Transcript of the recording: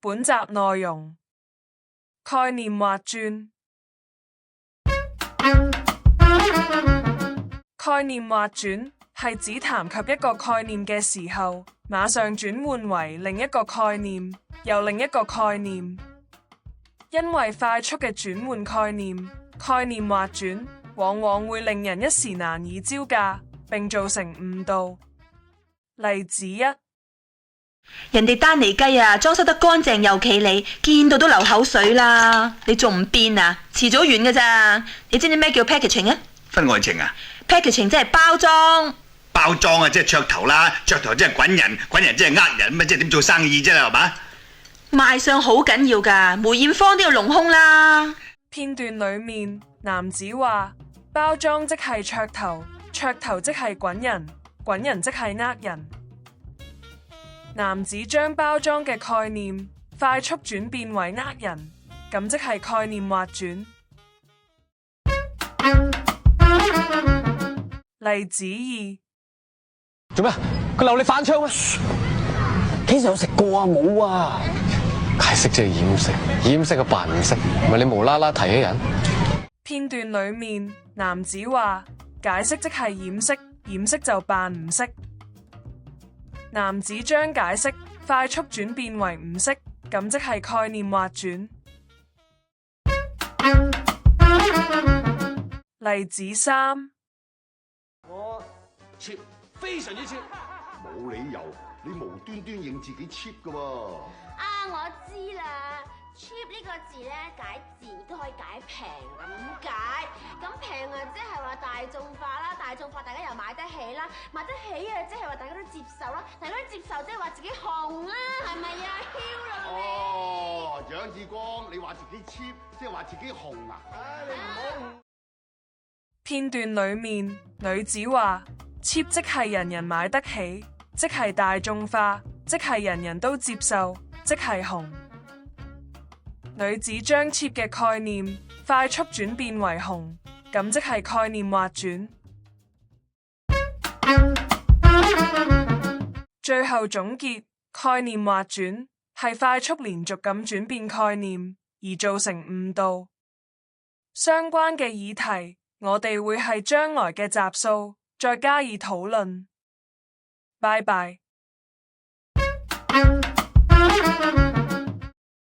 本集內容：概念劃轉。概念劃轉係指談及一個概念嘅時候，馬上轉換為另一個概念，又另一個概念。因為快速嘅轉換概念劃轉，往往會令人一時難以招架，並造成誤導。例子一：人哋丹尼雞啊，裝修得乾淨又企理，見到都流口水啦。你仲唔變啊？遲早完㗎咋？你知唔知咩叫 packaging 啊？婚外情啊 ？packaging 即係包裝。包裝啊，即係噱頭啦，噱頭即係滾人，滾人即係呃人，咁即係點做生意啫，係嘛？賣相好緊要㗎，梅艷芳都要隆胸啦。片段裏面，男子話包裝即係噱頭，噱頭即係滾人，滾人即係呃人。男子將包裝嘅概念快速轉變為呃人，咁即係概念劃轉。例子二：做咩？佢鬧你反槍咩？幾時有食過啊？冇啊！解釋即係掩飾，掩飾個扮唔識，唔係你無啦啦提起人。片段裏面，男子話解釋即係掩飾，掩飾就扮唔識。男子將解釋快速轉變為唔識，咁即係概念劃轉。例子三：我 cheap， 非常之 cheap， 冇理由你無端端認自己 cheap 噶喎。啊，我知啦 ，cheap 呢個字咧解字都可以解平咁解。咁平啊，即係話大眾化啦，大眾化大家又買得起啦，買得起啊，即係話大家都接受啦，大家都接受即係話自己紅啦，係咪啊？囂啦你！哦，楊志光，你話自己 cheap， 即係話自己紅啊？唉，你唔好。片段裏面，女子話 cheap 即係人人買得起，即係大眾化，即係人人都接受，即係紅。女子將 cheap 嘅概念快速轉變為紅，咁即係概念劃轉。最後總結，概念劃轉係快速連續咁轉變概念，而造成誤導。相關嘅議題，我哋會係將來嘅集數再加以討論。拜拜。